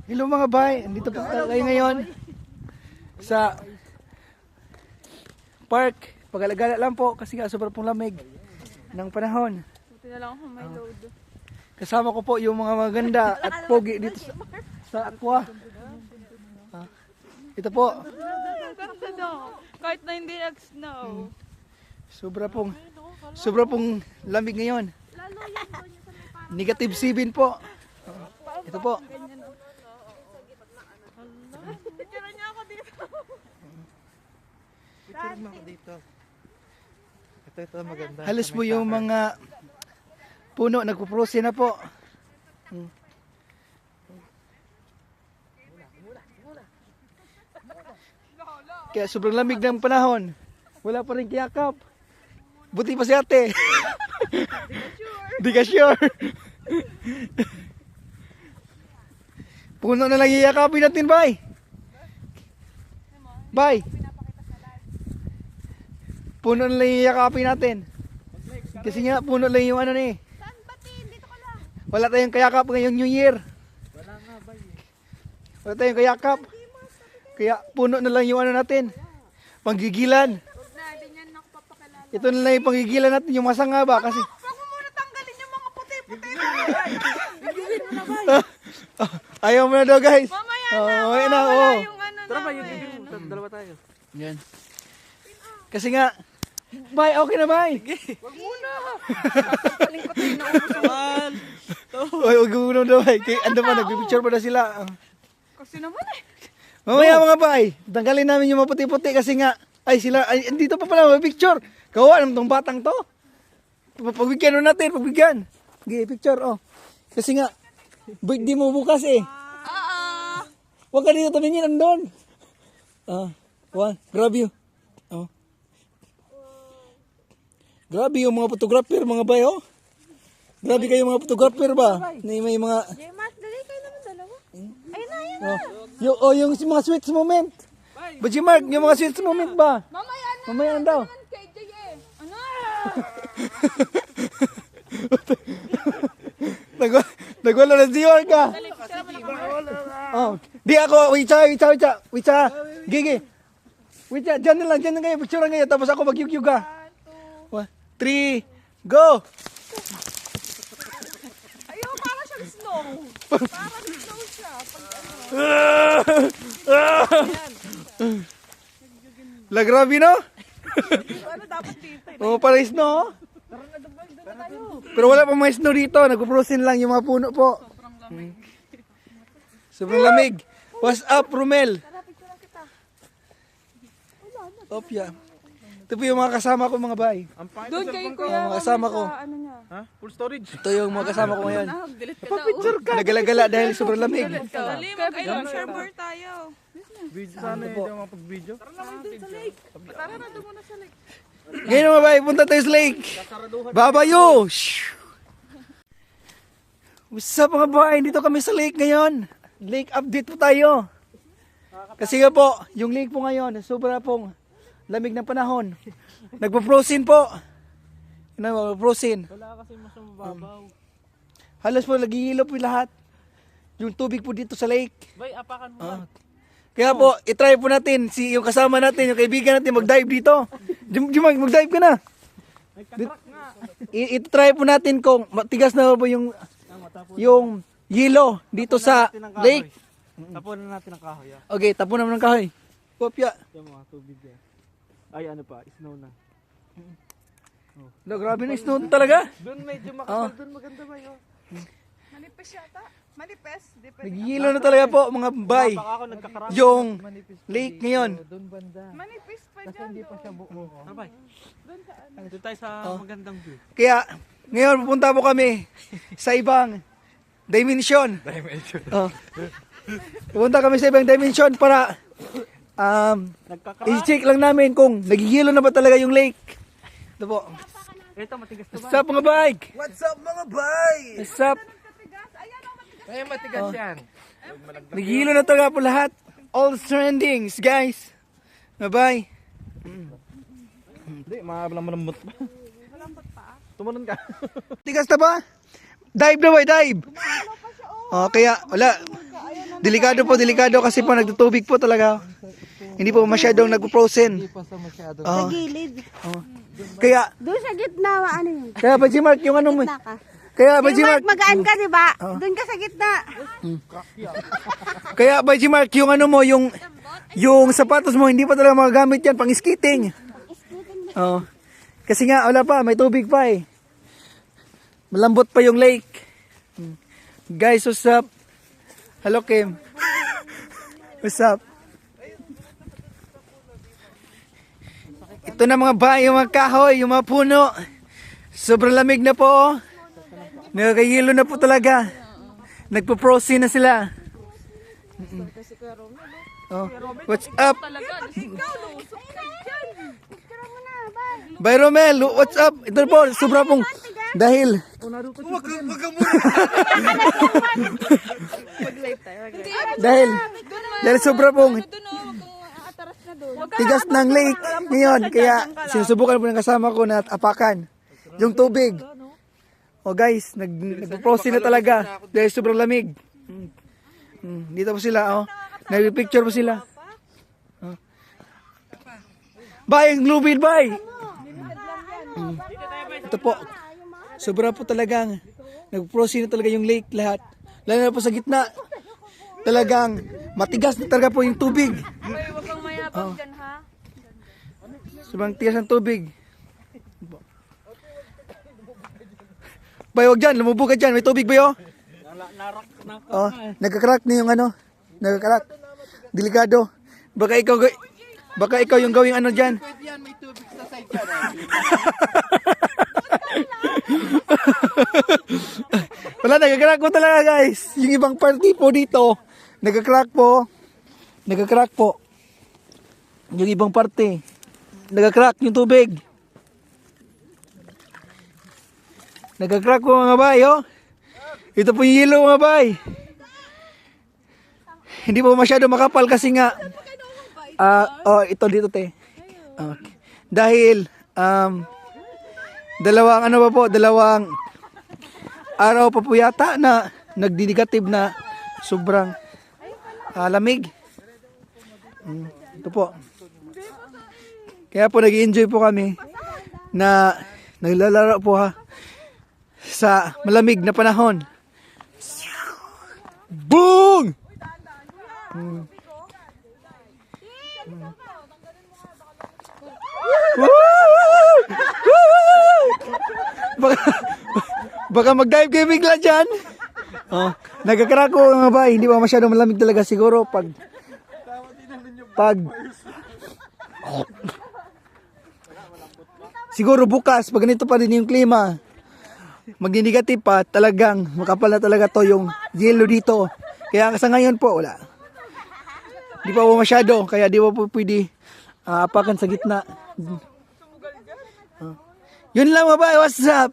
Hello mga bay, andito po tayo ngayon sa park. Pag-alagala lang po kasi nga sobrang pong lamig ng panahon. Buti na lang kung may load. Kasama ko po yung mga maganda at pogi dito sa aqua. Ito po, Kahit na hindi nag-snow. sobra pong lamig ngayon. Negative 7 po. Ito po. Picture niya ako dito. Picture mo ako dito. Ito maganda. Halos po yung mga puno nagpuprose na po. Kaya sobrang lamig ng panahon. Wala pa rin kiyakap. Buti pa si ate. Di ka sure. Puno na lang iyakapin natin, bay. Bay. Puno na lang iyakapin natin. Kasi nga, puno lang yung ano ni. Saan ba dito ka lang? Wala tayong kayakap ngayong New Year. Wala nga ba eh. Wala tayong kayakap. Kaya puno na lang yung ano natin. Panggigilan. Huwag na, hindi niyan ako papakilala. Ito na lang yung panggigilan natin, yung masanga ba? Kasi Huwag mo muna tanggalin yung mga puti-puti. ayaw mo na daw, guys. Mamaya Oh, na, mamaya na, wala oh. yung ano Tara ba, namin. yung dalawa tayo. Yan. Kasi nga, bay, okay na, bay. Huwag muna. Sasampalin ko tayo na uso. Oy, wag mo na daw, bay. Kaya ando pa, nagpipicture pa na sila. Kasi naman eh. Mamaya mga bay, tanggalin namin yung mga puti-puti kasi nga, ay sila, ay, dito pa pala, may picture. Kawa naman tong batang to. Pagbigyan na natin, pagbigyan. Okay, picture, oh. Kasi nga, birthday mo bukas eh. Huwag ka dito tumingin, andun. Grab you. Oh. Grabe yung mga photographer, mga bay, oh. Grabe kayo mga photographer ba? May mga, Jemas, dali kayo naman dalawa. Ayun na, ayun. yung mga sweet moment. Baji Mark, yung mga sweet moment ba? Mamaya na. Mamaya na daw. KJ eh. Ano? Nagwala na si York ka. Dali, picture mo na kami. Oh, di ako, wait sa, gigi. Wait sa, dyan na lang kayo, picture ngayon, tapos ako mag-yug-yug ka. 1, 3, go! Ayaw, para siyang snow. Parang snow siya. Pag ano. La grabe no? Ano dapat dito? Oh, pares no? Pero wala pa mga snow dito, nagpo-frozen lang yung mga puno po. Sobrang lamig. Sobrang lamig. What's up, Romel? Tara, picture lang kita. Opya. Ito po yung mga kasama ko mga bay. Ang pangit Doon ng kay cellphone ko. Kuya. Mga kasama ko. Ano niya? Ha? Full storage. Ito yung mga kasama ko ngayon. Delete ka na. Nagala-gala dahil sobrang lamig. Dali, mag-ayun. Share board tayo. Video sana eh, hindi ako makapag-video. Tara na, doon muna sa lake. Ngayon mga bay, punta tayo sa lake. Babayo! Shhh! What's up mga bay? Dito kami sa lake ngayon. Lake update po tayo. Kasi nga po, yung lake po ngayon, sobra pong lamig ng panahon. Nagpo-frozen po. Nagpo-frozen. Wala kasi mas mababaw. Halos po nagihilo po lahat. Yung tubig po dito sa lake. Bay, apakan mo. Kaya po, itry po natin yung kasama natin, yung kaibigan natin mag-dive dito. Jumag, mag-dive ka na. I-try po natin kung matigas na po yung yelo dito sa lake. Tapunan natin ang kahoy. Okay, tapon naman ng kahoy. Kopya. Yung mga tubig yan. Ay ano pa, snow na. No, grabe na snow talaga. Doon medyo makapal, doon maganda ba yun? Manipis yata. Manipis. Depende. Nagihilo na talaga po mga bay. Baka ako nagkakarami. Yung lake ngayon. Doon banda. Manipis pa dyan. Hindi pa siya buo. Ano ba? Doon tayo sa magandang view. Kaya ngayon pupunta po kami sa ibang dimension. Pupunta kami sa ibang dimension para i-check lang namin kung nagigilo na ba talaga yung lake. Ito po. Ito matigas to ba? What's up mga bike? What's up mga bay? What's up? Ay matigas yan. Nagigilo na talaga po lahat. All trendings guys. Bye-bye. Hindi, malambot pa. Tumanon ka. Tigas na ba? Dive na ba? Dive. Oh, kaya wala. delikado kasi po nagtutubig po talaga. Hindi po masyadong nagpo-frozen. Hindi pa sa masyado. Oo. Gilid. Kaya, Doon sa gitna, ano yun? kaya ba Mark, yung ano mo? Gitna ka. Kaya ba Yung Mark, Mark, magaan ka, di ba? Doon ka sa gitna. kaya ba Mark, yung ano mo, yung sapatos mo, hindi pa talaga magagamit yan pang skating. Oo. Kasi nga, wala pa, may tubig pa eh. Malambot pa yung lake. Guys, what's up? Hello, Kim. What's up? Ito na mga bahay, yung mga kahoy, yung mga puno. Sobrang lamig na po. Oh. Nakakahilo na po talaga. Nagpo-frozen na sila. Oh, what's up? Bye Romel, what's up? Ito po, sobra pong dahil dahil sobra pong tigas ng lake ngayon, kaya sinusubukan po ng kasama ko na apakan yung tubig. Oh guys, nagpo-frozen na talaga dahil sobrang lamig. Dito po sila, oh. Nagpi-picture po sila. Oh. Bye, ang lubid, bye. Ito po. Sobra po talagang nag-frozen na talaga yung lake lahat. Lalo na po sa gitna. Talagang matigas na talaga po yung tubig. Huwag kang mayabang dyan, ha? Sobrang tigas ng tubig. Bay, wag dyan. Lumubog ka dyan. May tubig ba yun? Oh, nagka-crack na yung ano. Nagka-crack. Delikado. Baka ikaw yung gawing ano dyan. May tubig sa side ka. Wala, nagka-crack po talaga guys. Yung ibang party po dito. Nagka-crack po. Nagka-crack po. Yung ibang party. Nagka-crack yung tubig. Nagka-crack po mga bay, oh. Ito po yung yellow mga bay. Hindi po masyado makapal kasi nga ito dito te. Okay. Dahil dalawang araw pa po yata na nagdi-negative na sobrang lamig. Ito po. Kaya po nag-enjoy po kami na naglalaro po sa malamig na panahon. Boom! Baka mag-dive kayo bigla dyan. Oh, nagkakarako mga bay. Hindi pa masyadong malamig talaga siguro pag siguro bukas pag ganito pa rin yung klima, magni-negative pa, talagang makapal na talaga to yung yellow dito. Kaya sa ngayon po wala. Di pa po masyado, kaya di pa po pwede apakan sa gitna. Yun lang mga bay, what's up?